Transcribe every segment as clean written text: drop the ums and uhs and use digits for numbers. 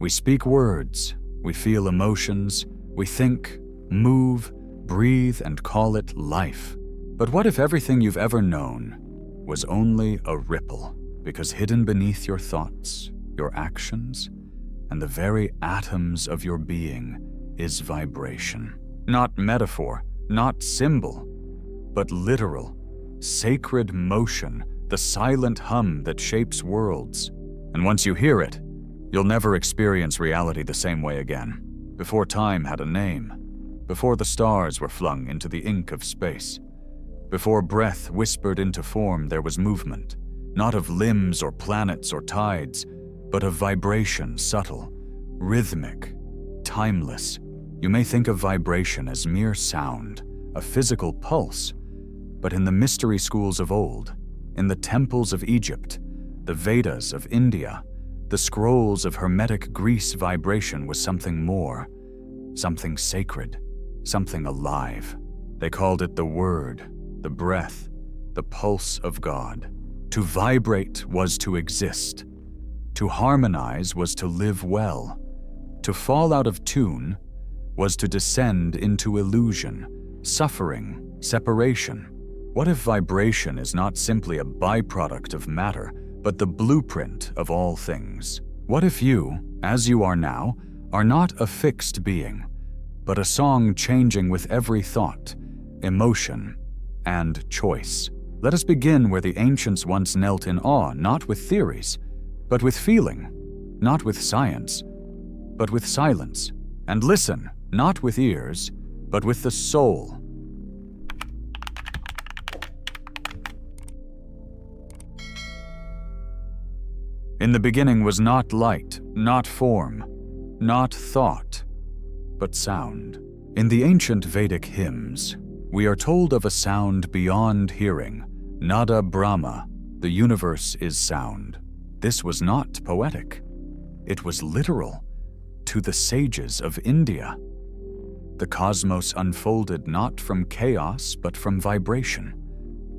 We speak words, we feel emotions, we think, move, breathe, and call it life. But what if everything you've ever known was only a ripple? Because hidden beneath your thoughts, your actions, and the very atoms of your being is vibration. Not metaphor, not symbol, but literal, sacred motion, the silent hum that shapes worlds. And once you hear it, you'll never experience reality the same way again. Before time had a name, before the stars were flung into the ink of space, before breath whispered into form, there was movement, not of limbs or planets or tides, but of vibration, subtle, rhythmic, timeless. You may think of vibration as mere sound, a physical pulse, but in the mystery schools of old, in the temples of Egypt, the Vedas of India, the scrolls of Hermetic Greece, vibration was something more, something sacred, something alive. They called it the word, the breath, the pulse of God. To vibrate was to exist. To harmonize was to live well. To fall out of tune was to descend into illusion, suffering, separation. What if vibration is not simply a byproduct of matter, but the blueprint of all things? What if you, as you are now, are not a fixed being, but a song changing with every thought, emotion, and choice? Let us begin where the ancients once knelt in awe, not with theories, but with feeling, not with science, but with silence, and listen, not with ears, but with the soul. In the beginning was not light, not form, not thought, but sound. In the ancient Vedic hymns, we are told of a sound beyond hearing, Nada Brahma, the universe is sound. This was not poetic. It was literal, to the sages of India. The cosmos unfolded not from chaos, but from vibration,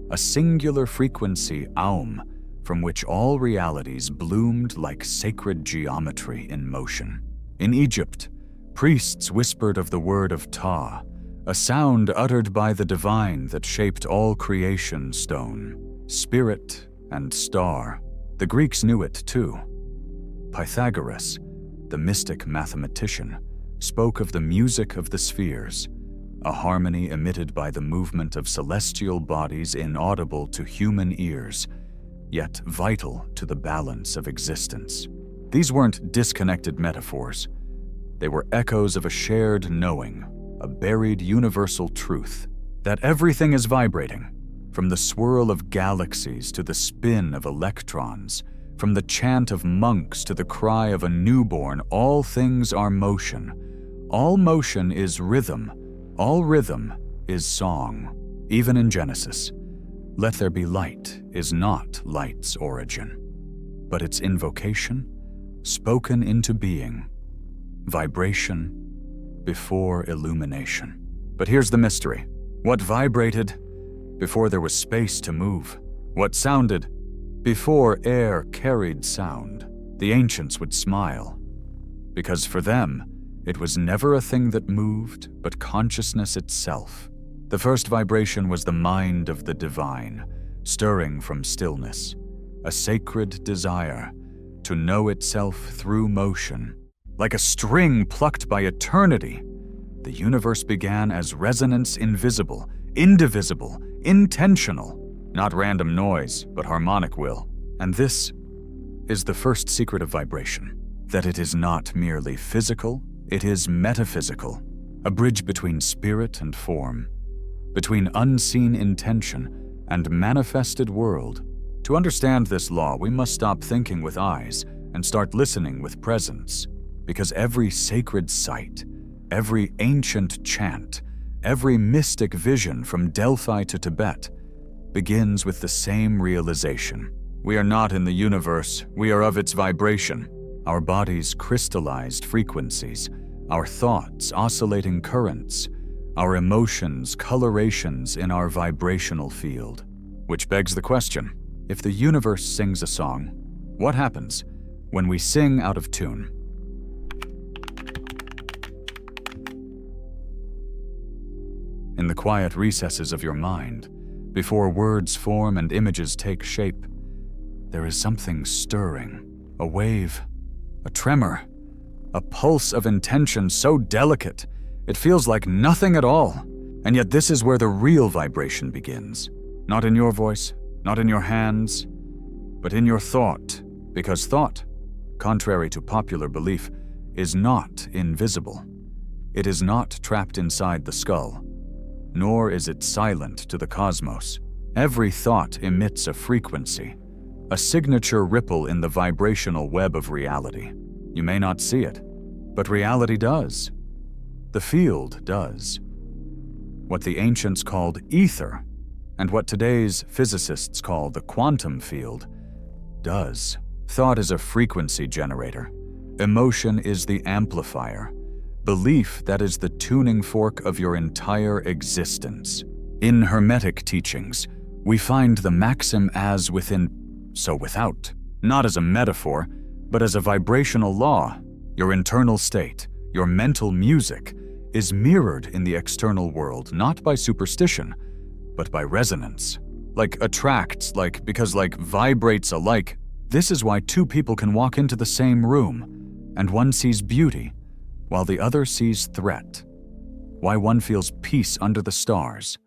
a singular frequency, Aum, from which all realities bloomed like sacred geometry in motion. In Egypt, priests whispered of the word of Ta, a sound uttered by the divine that shaped all creation, stone, spirit, and star. The Greeks knew it too. Pythagoras, the mystic mathematician, spoke of the music of the spheres, a harmony emitted by the movement of celestial bodies inaudible to human ears, yet vital to the balance of existence. These weren't disconnected metaphors. They were echoes of a shared knowing, a buried universal truth, that everything is vibrating, from the swirl of galaxies to the spin of electrons, from the chant of monks to the cry of a newborn. All things are motion. All motion is rhythm. All rhythm is song. Even in Genesis, let there be light is not light's origin, but its invocation, spoken into being, vibration before illumination. But here's the mystery. What vibrated before there was space to move? What sounded before air carried sound? The ancients would smile, because for them, it was never a thing that moved, but consciousness itself. The first vibration was the mind of the divine, stirring from stillness, a sacred desire to know itself through motion. Like a string plucked by eternity, the universe began as resonance, invisible, indivisible, intentional, not random noise, but harmonic will. And this is the first secret of vibration, that it is not merely physical, it is metaphysical, a bridge between spirit and form, between unseen intention and manifested world. To understand this law, we must stop thinking with eyes and start listening with presence, because every sacred site, every ancient chant, every mystic vision from Delphi to Tibet begins with the same realization. We are not in the universe, we are of its vibration. Our bodies crystallized frequencies, our thoughts oscillating currents, our emotions colorations in our vibrational field. Which begs the question, if the universe sings a song, what happens when we sing out of tune? in the quiet recesses of your mind, before words form and images take shape, there is something stirring, a wave, a tremor, a pulse of intention so delicate it feels like nothing at all. And yet this is where the real vibration begins. Not in your voice, not in your hands, but in your thought, because thought, contrary to popular belief, is not invisible. It is not trapped inside the skull, nor is it silent to the cosmos. Every thought emits a frequency, a signature ripple in the vibrational web of reality. You may not see it, but reality does. The field does. What the ancients called ether, and what today's physicists call the quantum field, does. Thought is a frequency generator. Emotion is the amplifier. Belief that is the tuning fork of your entire existence. In Hermetic teachings, we find the maxim as within, so without, not as a metaphor, but as a vibrational law. Your internal state, your mental music, is mirrored in the external world, not by superstition, but by resonance. Like attracts, because vibrates alike. This is why two people can walk into the same room, and one sees beauty, while the other sees threat. Why one feels peace under the stars,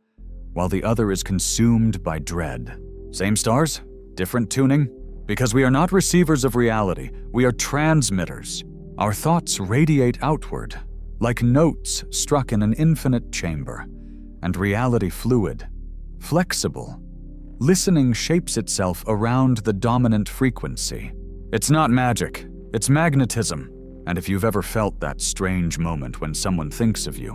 while the other is consumed by dread. Same stars, different tuning? Because we are not receivers of reality, we are transmitters. Our thoughts radiate outward, like notes struck in an infinite chamber, and reality fluid, flexible. Listening shapes itself around the dominant frequency. It's not magic, it's magnetism. And if you've ever felt that strange moment when someone thinks of you,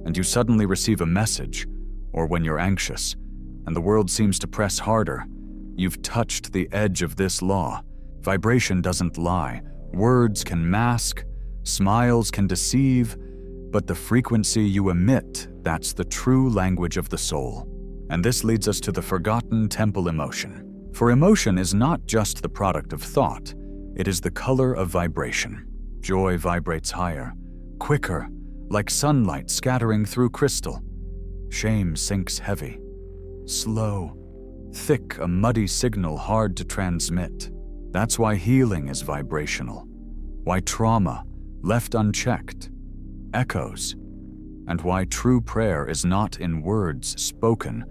and you suddenly receive a message, or when you're anxious, and the world seems to press harder, you've touched the edge of this law. Vibration doesn't lie. Words can mask, smiles can deceive, but the frequency you emit, that's the true language of the soul. And this leads us to the forgotten temple emotion. For emotion is not just the product of thought, it is the color of vibration. Joy vibrates higher, quicker, like sunlight scattering through crystal. Shame sinks heavy, slow, thick, a muddy signal hard to transmit. That's why healing is vibrational, why trauma, left unchecked, echoes, and why true prayer is not in words spoken,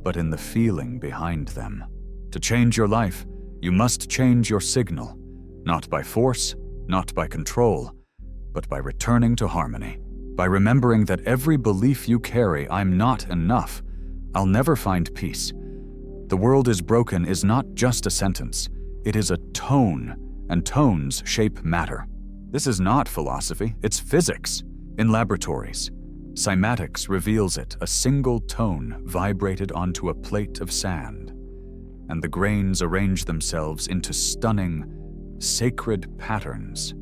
but in the feeling behind them. To change your life, you must change your signal, not by force, not by control, but by returning to harmony, by remembering that every belief you carry, I'm not enough, I'll never find peace. The world is broken is not just a sentence, it is a tone, and tones shape matter. This is not philosophy, it's physics. In laboratories, cymatics reveals it, a single tone vibrated onto a plate of sand, and the grains arrange themselves into stunning, sacred patterns.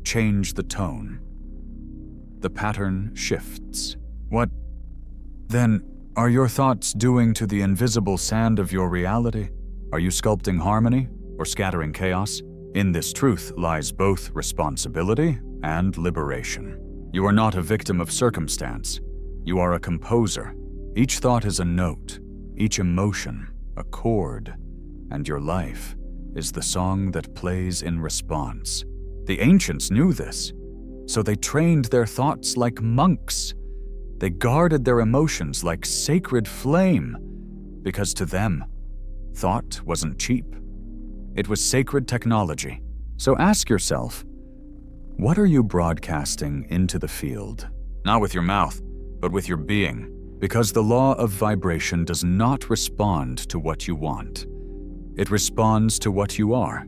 Change the tone. The pattern shifts. What, then, are your thoughts doing to the invisible sand of your reality? Are you sculpting harmony or scattering chaos? In this truth lies both responsibility and liberation. You are not a victim of circumstance. You are a composer. Each thought is a note, each emotion a chord, and your life is the song that plays in response. The ancients knew this, so they trained their thoughts like monks. They guarded their emotions like sacred flame, because to them, thought wasn't cheap. It was sacred technology. So ask yourself, what are you broadcasting into the field? Not with your mouth, but with your being, because the law of vibration does not respond to what you want. It responds to what you are.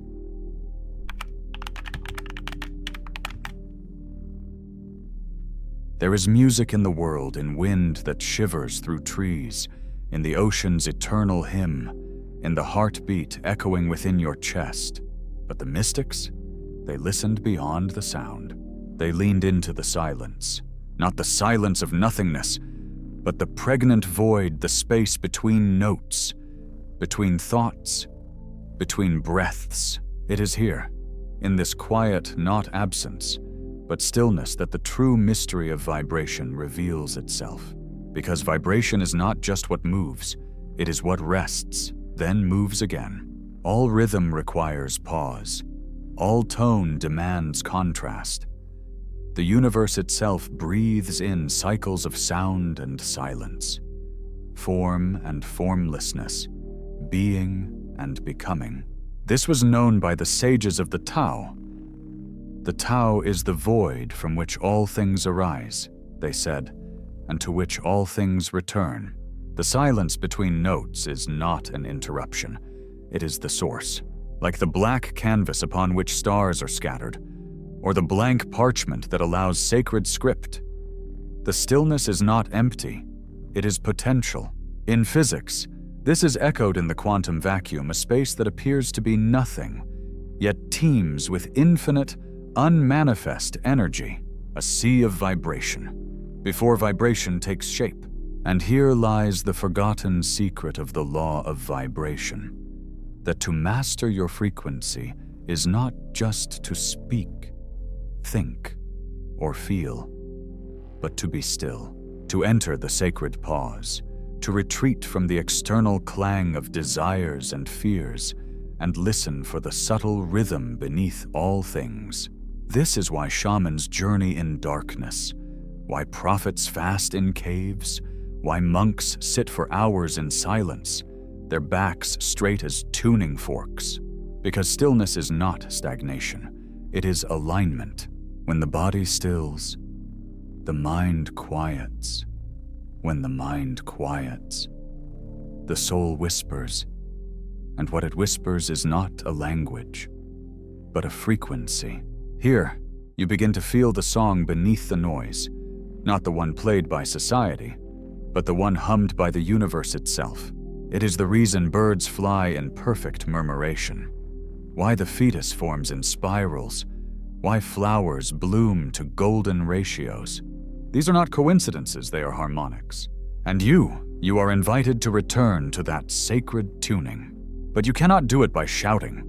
There is music in the world, in wind that shivers through trees, in the ocean's eternal hymn, in the heartbeat echoing within your chest. But the mystics, they listened beyond the sound. They leaned into the silence. Not the silence of nothingness, but the pregnant void, the space between notes, between thoughts, between breaths. It is here, in this quiet, not absence, but stillness, that the true mystery of vibration reveals itself. because vibration is not just what moves, it is what rests, then moves again. All rhythm requires pause. All tone demands contrast. The universe itself breathes in cycles of sound and silence, form and formlessness, being and becoming. This was known by the sages of the Tao. The Tao is the void from which all things arise, they said, and to which all things return. The silence between notes is not an interruption. It is the source, like the black canvas upon which stars are scattered, or the blank parchment that allows sacred script. The stillness is not empty, it is potential. In physics, this is echoed in the quantum vacuum, a space that appears to be nothing, yet teems with infinite, unmanifest energy, a sea of vibration, before vibration takes shape. And here lies the forgotten secret of the law of vibration, that to master your frequency is not just to speak, think, or feel, but to be still, to enter the sacred pause, to retreat from the external clang of desires and fears, and listen for the subtle rhythm beneath all things. This is why shamans journey in darkness, why prophets fast in caves, why monks sit for hours in silence, their backs straight as tuning forks. Because stillness is not stagnation, it is alignment. When the body stills, the mind quiets. When the mind quiets, the soul whispers, and what it whispers is not a language, but a frequency. Here, you begin to feel the song beneath the noise, not the one played by society, but the one hummed by the universe itself. It is the reason birds fly in perfect murmuration, why the fetus forms in spirals, why flowers bloom to golden ratios. These are not coincidences, they are harmonics. And you are invited to return to that sacred tuning. But you cannot do it by shouting,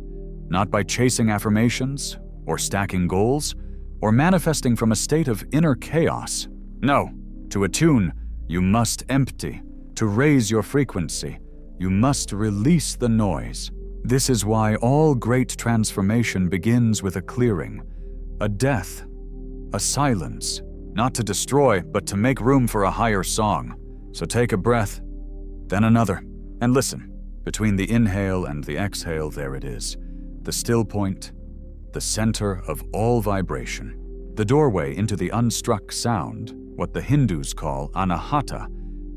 not by chasing affirmations, or stacking goals, or manifesting from a state of inner chaos. No, to attune, you must empty. To raise your frequency, you must release the noise. This is why all great transformation begins with a clearing, a death, a silence, not to destroy, but to make room for a higher song. So take a breath, then another, and listen. Between the inhale and the exhale, there it is, the still point, the center of all vibration, the doorway into the unstruck sound, what the Hindus call anahata,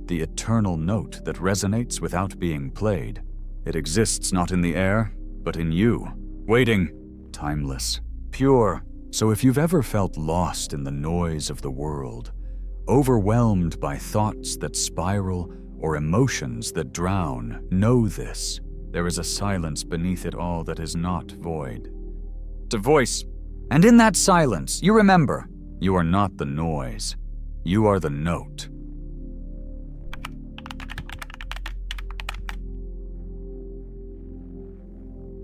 the eternal note that resonates without being played. It exists not in the air, but in you, waiting, timeless, pure. So if you've ever felt lost in the noise of the world, overwhelmed by thoughts that spiral or emotions that drown, know this. There is a silence beneath it all that is not void. To voice. And in that silence, you remember, you are not the noise. You are the note.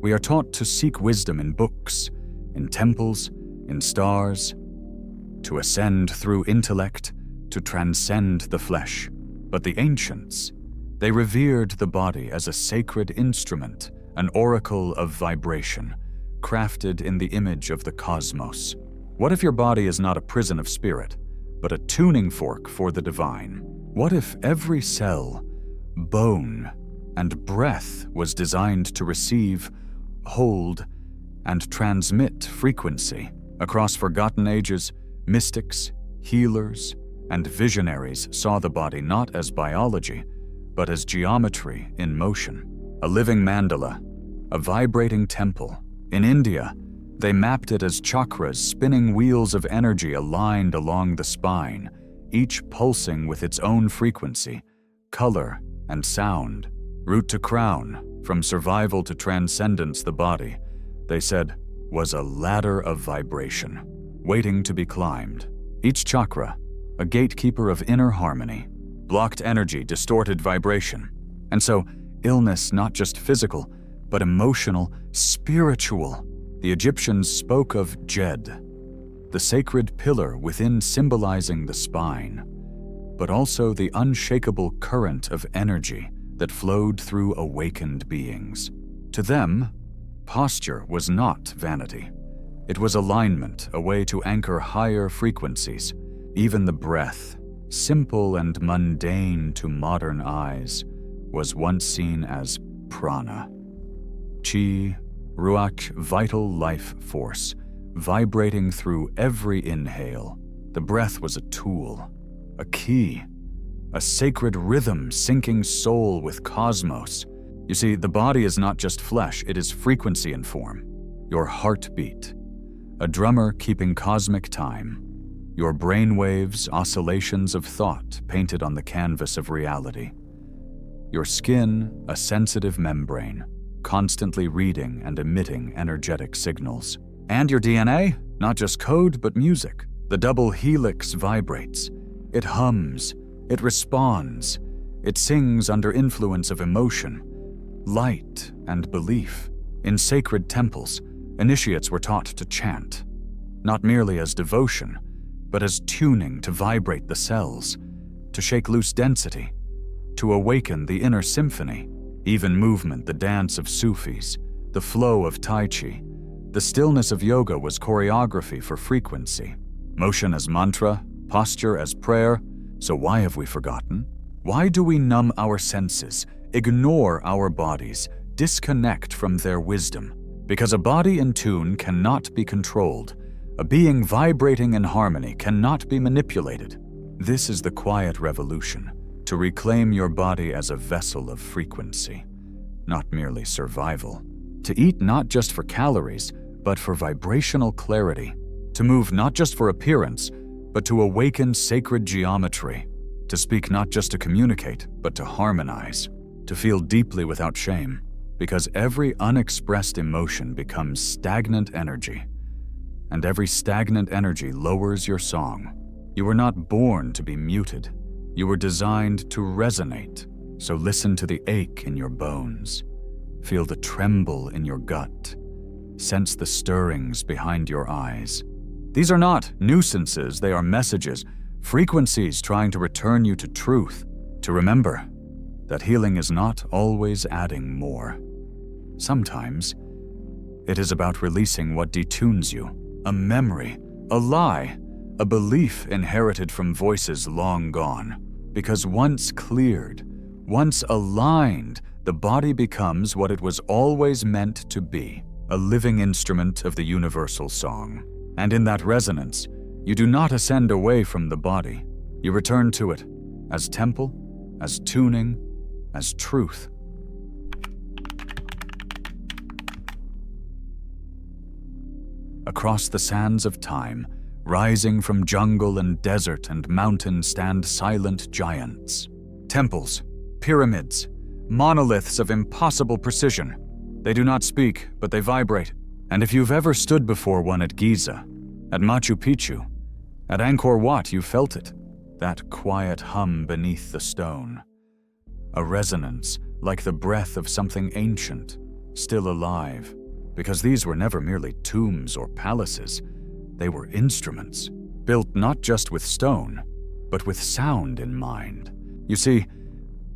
We are taught to seek wisdom in books, in temples, in stars, to ascend through intellect, to transcend the flesh. But the ancients, they revered the body as a sacred instrument, an oracle of vibration, crafted in the image of the cosmos. What if your body is not a prison of spirit, but a tuning fork for the divine? What if every cell, bone, and breath was designed to receive, hold, and transmit frequency? Across forgotten ages, mystics, healers, and visionaries saw the body not as biology, but as geometry in motion, a living mandala, a vibrating temple. In India, they mapped it as chakras, spinning wheels of energy aligned along the spine, each pulsing with its own frequency, color, and sound. Root to crown, from survival to transcendence, the body, they said, was a ladder of vibration, waiting to be climbed. Each chakra, a gatekeeper of inner harmony, blocked energy, distorted vibration. And so, illness, not just physical, but emotional, spiritual. The Egyptians spoke of Jed, the sacred pillar within symbolizing the spine. but also the unshakable current of energy that flowed through awakened beings. To them, posture was not vanity. It was alignment, a way to anchor higher frequencies. Even the breath, simple and mundane to modern eyes, was once seen as prana. Chi, ruach, vital life force, vibrating through every inhale. The breath was a tool, a key, a sacred rhythm syncing soul with cosmos. You see, the body is not just flesh, it is frequency and form. Your heartbeat, a drummer keeping cosmic time. Your brainwaves, oscillations of thought painted on the canvas of reality. Your skin, a sensitive membrane, constantly reading and emitting energetic signals. And your DNA, not just code but music. The double helix vibrates. It hums, it responds, it sings under influence of emotion, light, and belief. In sacred temples, initiates were taught to chant, not merely as devotion, but as tuning to vibrate the cells, to shake loose density, to awaken the inner symphony. Even movement, the dance of Sufis, the flow of Tai Chi, the stillness of yoga was choreography for frequency. Motion as mantra, posture as prayer. So why have we forgotten? Why do we numb our senses, ignore our bodies, disconnect from their wisdom? Because a body in tune cannot be controlled. A being vibrating in harmony cannot be manipulated. This is the quiet revolution, to reclaim your body as a vessel of frequency, not merely survival. To eat not just for calories, but for vibrational clarity. To move not just for appearance, but to awaken sacred geometry. To speak not just to communicate, but to harmonize. To feel deeply without shame, because every unexpressed emotion becomes stagnant energy. And every stagnant energy lowers your song. You were not born to be muted. You were designed to resonate, so listen to the ache in your bones. Feel the tremble in your gut. Sense the stirrings behind your eyes. These are not nuisances, they are messages, frequencies trying to return you to truth, to remember that healing is not always adding more. Sometimes, it is about releasing what detunes you, a memory, a lie, a belief inherited from voices long gone. Because once cleared, once aligned, the body becomes what it was always meant to be, a living instrument of the universal song. And in that resonance, you do not ascend away from the body. You return to it as temple, as tuning, as truth. Across the sands of time, rising from jungle and desert and mountain stand silent giants. Temples, pyramids, monoliths of impossible precision. They do not speak, but they vibrate. And if you've ever stood before one at Giza, at Machu Picchu, at Angkor Wat, you felt it, that quiet hum beneath the stone. A resonance like the breath of something ancient, still alive, because these were never merely tombs or palaces. They were instruments, built not just with stone, but with sound in mind. You see,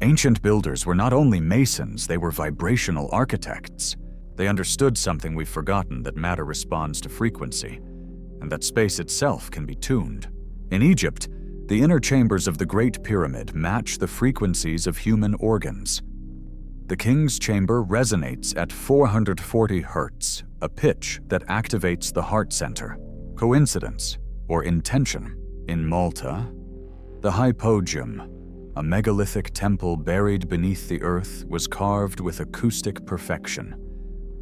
ancient builders were not only masons, they were vibrational architects. They understood something we've forgotten, that matter responds to frequency, and that space itself can be tuned. In Egypt, the inner chambers of the Great Pyramid match the frequencies of human organs. The king's chamber resonates at 440 Hz, a pitch that activates the heart center. Coincidence or intention? In Malta, the Hypogeum, a megalithic temple buried beneath the earth, was carved with acoustic perfection.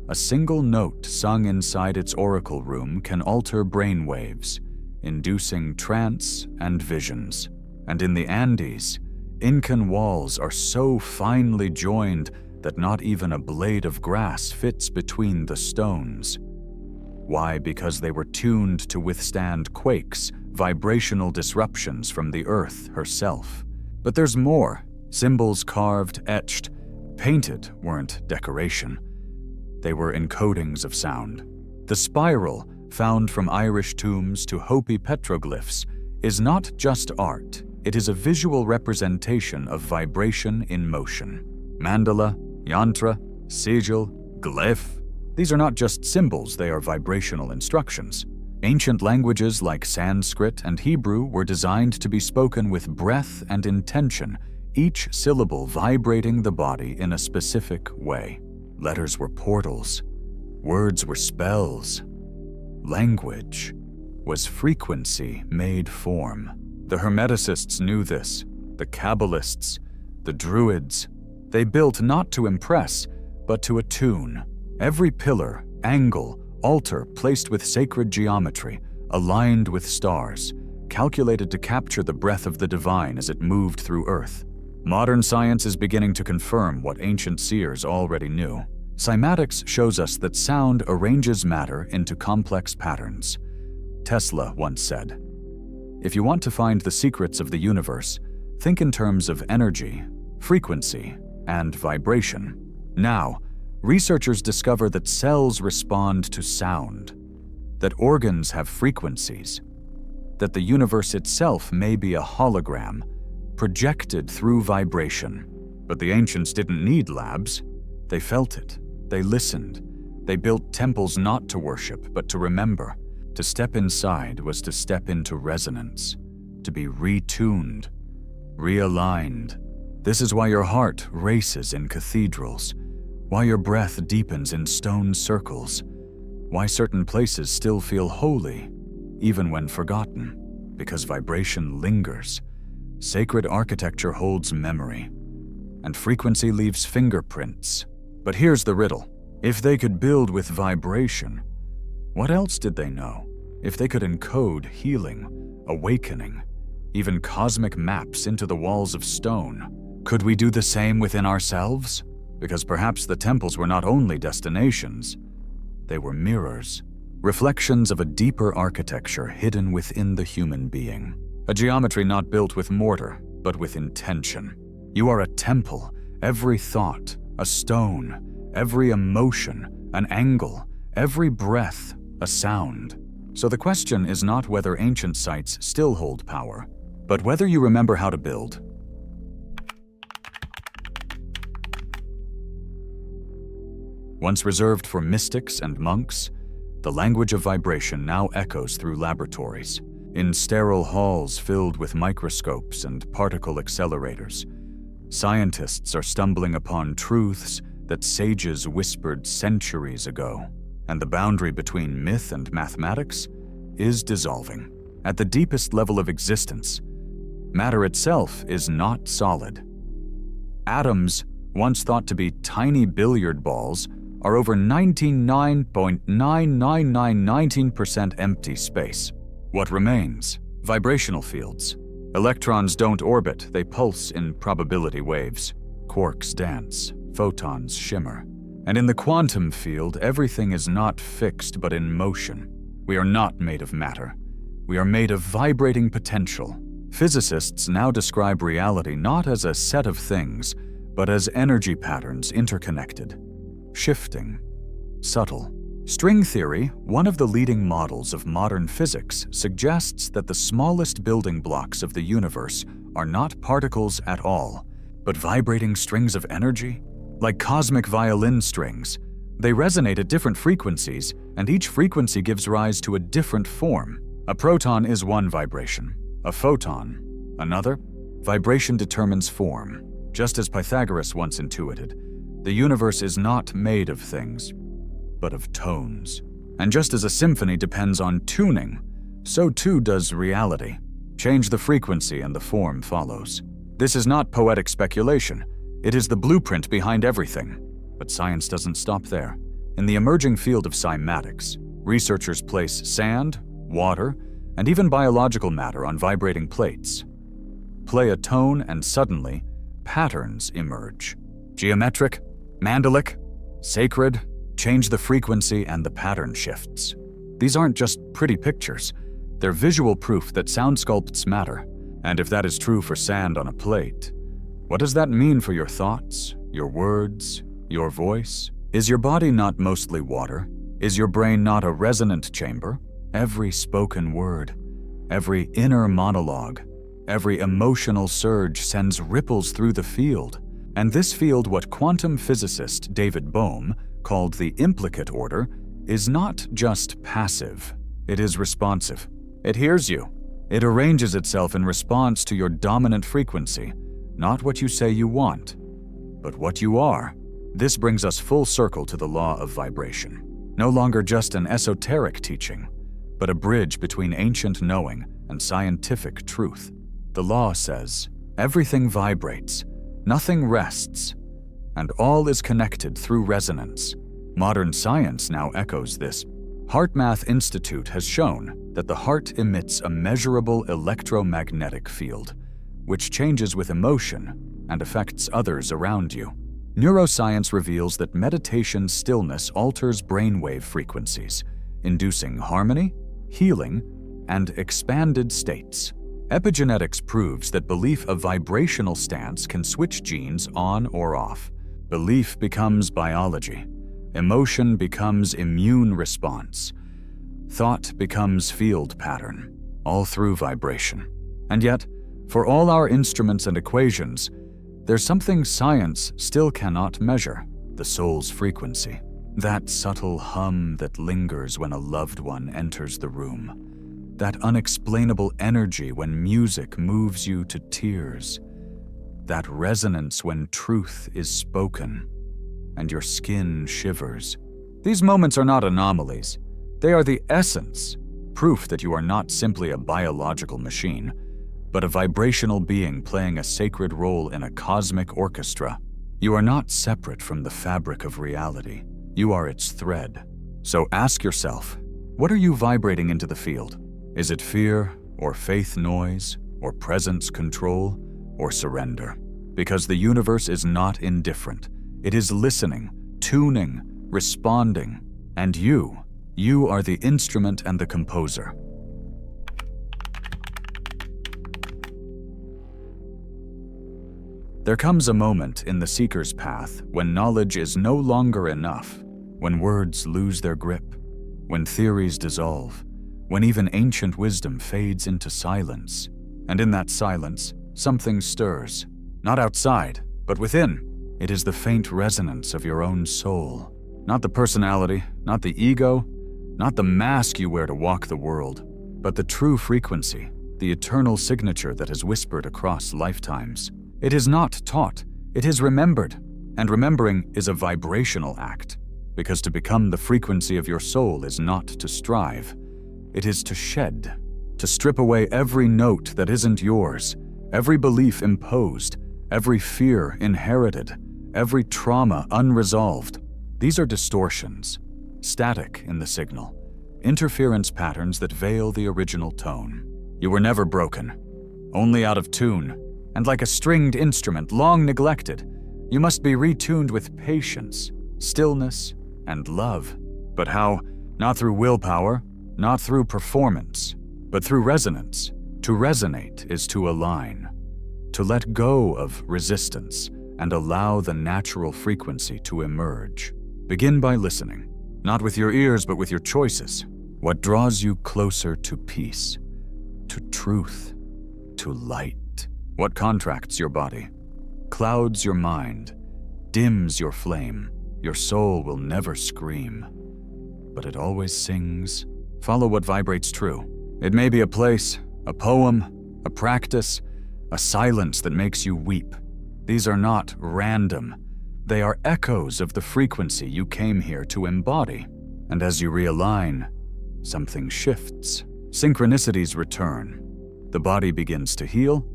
A single note sung inside its oracle room can alter brainwaves, inducing trance and visions. And in the Andes, Incan walls are so finely joined that not even a blade of grass fits between the stones. Why? Because they were tuned to withstand quakes, vibrational disruptions from the earth herself. But there's more. Symbols carved, etched, painted weren't decoration. They were encodings of sound. The spiral, found from Irish tombs to Hopi petroglyphs, is not just art, It is a visual representation of vibration in motion. Mandala, yantra, sigil, glyph. These are not just symbols, they are vibrational instructions. Ancient languages like Sanskrit and Hebrew were designed to be spoken with breath and intention, each syllable vibrating the body in a specific way. Letters were portals. Words were spells. Language was frequency made form. The Hermeticists knew this. The Kabbalists, the Druids. They built not to impress, but to attune. Every pillar, angle, altar placed with sacred geometry, aligned with stars, calculated to capture the breath of the divine as it moved through earth. Modern science is beginning to confirm what ancient seers already knew. Cymatics shows us that sound arranges matter into complex patterns. Tesla once said, "If you want to find the secrets of the universe, think in terms of energy, frequency, and vibration." Now, researchers discover that cells respond to sound, that organs have frequencies, that the universe itself may be a hologram, projected through vibration. But the ancients didn't need labs. They felt it. They listened. They built temples not to worship, but to remember. To step inside was to step into resonance, to be retuned, realigned. This is why your heart races in cathedrals, why your breath deepens in stone circles, why certain places still feel holy, even when forgotten, because vibration lingers. Sacred architecture holds memory, and frequency leaves fingerprints. But here's the riddle. If they could build with vibration, what else did they know? If they could encode healing, awakening, even cosmic maps into the walls of stone, could we do the same within ourselves? Because perhaps the temples were not only destinations, they were mirrors, reflections of a deeper architecture hidden within the human being. A geometry not built with mortar, but with intention. You are a temple, every thought, a stone, every emotion, an angle, every breath, a sound. So the question is not whether ancient sites still hold power, but whether you remember how to build. Once reserved for mystics and monks, the language of vibration now echoes through laboratories, in sterile halls filled with microscopes and particle accelerators. Scientists are stumbling upon truths that sages whispered centuries ago, and the boundary between myth and mathematics is dissolving. At the deepest level of existence, matter itself is not solid. Atoms, once thought to be tiny billiard balls, are over 99.9999% empty space. What remains? Vibrational fields. Electrons don't orbit, they pulse in probability waves. Quarks dance, photons shimmer. And in the quantum field, everything is not fixed but in motion. We are not made of matter. We are made of vibrating potential. Physicists now describe reality not as a set of things, but as energy patterns interconnected, shifting, subtle. String theory, one of the leading models of modern physics, suggests that the smallest building blocks of the universe are not particles at all, but vibrating strings of energy. Like cosmic violin strings, they resonate at different frequencies, and each frequency gives rise to a different form. A proton is one vibration, a photon another. Vibration determines form. Just as Pythagoras once intuited, the universe is not made of things, but of tones. And just as a symphony depends on tuning, so too does reality. Change the frequency and the form follows. This is not poetic speculation. It is the blueprint behind everything. But science doesn't stop there. In the emerging field of cymatics, researchers place sand, water, and even biological matter on vibrating plates. Play a tone and suddenly, patterns emerge. Geometric, mandalic, sacred, change the frequency and the pattern shifts. These aren't just pretty pictures. They're visual proof that sound sculpts matter. And if that is true for sand on a plate, what does that mean for your thoughts, your words, your voice? Is your body not mostly water? Is your brain not a resonant chamber? Every spoken word, every inner monologue, Every emotional surge sends ripples through the field, and this field, what quantum physicist David Bohm called the implicate order, is not just passive, it is responsive. It hears you. It arranges itself in response to your dominant frequency, not what you say you want, but what you are. This brings us full circle to the law of vibration. No longer just an esoteric teaching, but a bridge between ancient knowing and scientific truth. The law says, everything vibrates, nothing rests, and all is connected through resonance. Modern science now echoes this. HeartMath Institute has shown that the heart emits a measurable electromagnetic field, which changes with emotion and affects others around you. Neuroscience reveals that meditation stillness alters brainwave frequencies, inducing harmony, healing, and expanded states. Epigenetics proves that belief of vibrational stance can switch genes on or off. Belief becomes biology. Emotion becomes immune response. Thought becomes field pattern, all through vibration. And yet, for all our instruments and equations, there's something science still cannot measure: the soul's frequency. That subtle hum that lingers when a loved one enters the room. That unexplainable energy when music moves you to tears. That resonance when truth is spoken and your skin shivers. These moments are not anomalies. They are the essence, proof that you are not simply a biological machine, but a vibrational being playing a sacred role in a cosmic orchestra. You are not separate from the fabric of reality. You are its thread. So ask yourself, what are you vibrating into the field? Is it fear, or faith noise, or presence control, or surrender? Because the universe is not indifferent. It is listening, tuning, responding, and you are the instrument and the composer. There comes a moment in the seeker's path when knowledge is no longer enough, when words lose their grip, when theories dissolve, when even ancient wisdom fades into silence. And in that silence, something stirs, not outside, but within. It is the faint resonance of your own soul, not the personality, not the ego, not the mask you wear to walk the world, but the true frequency, the eternal signature that is whispered across lifetimes. It is not taught, it is remembered, and remembering is a vibrational act, because to become the frequency of your soul is not to strive. It is to shed, to strip away every note that isn't yours, every belief imposed, every fear inherited, every trauma unresolved. These are distortions, static in the signal, interference patterns that veil the original tone. You were never broken, only out of tune, and like a stringed instrument long neglected, you must be retuned with patience, stillness, and love. But how? Not through willpower, not through performance, but through resonance. To resonate is to align, to let go of resistance and allow the natural frequency to emerge. Begin by listening, not with your ears but with your choices. What draws you closer to peace, to truth, to light? What contracts your body, clouds your mind, dims your flame? Your soul will never scream, but it always sings. Follow what vibrates true. It may be a place, a poem, a practice, a silence that makes you weep. These are not random. They are echoes of the frequency you came here to embody. And as you realign, something shifts. Synchronicities return. The body begins to heal.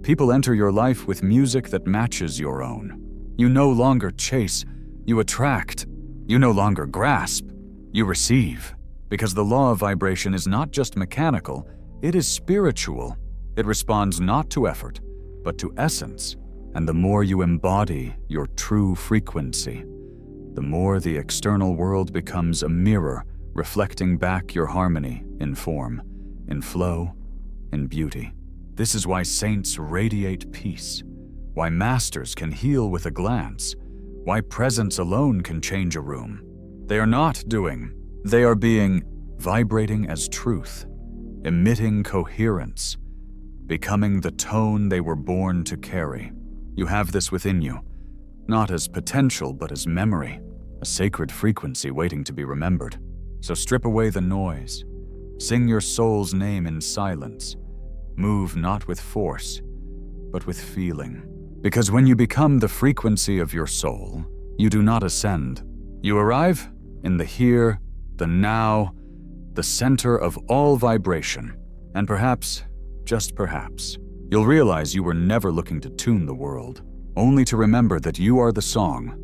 People enter your life with music that matches your own. You no longer chase, you attract. You no longer grasp, you receive. Because the law of vibration is not just mechanical, it is spiritual. It responds not to effort, but to essence. And the more you embody your true frequency, the more the external world becomes a mirror reflecting back your harmony in form, in flow, in beauty. This is why saints radiate peace, why masters can heal with a glance, why presence alone can change a room. They are not doing, they are being, vibrating as truth, emitting coherence, becoming the tone they were born to carry. You have this within you, not as potential but as memory, a sacred frequency waiting to be remembered. So strip away the noise, sing your soul's name in silence, move not with force, but with feeling. Because when you become the frequency of your soul, you do not ascend. You arrive in the here, the now, the center of all vibration, and perhaps, just perhaps, you'll realize you were never looking to tune the world, only to remember that you are the song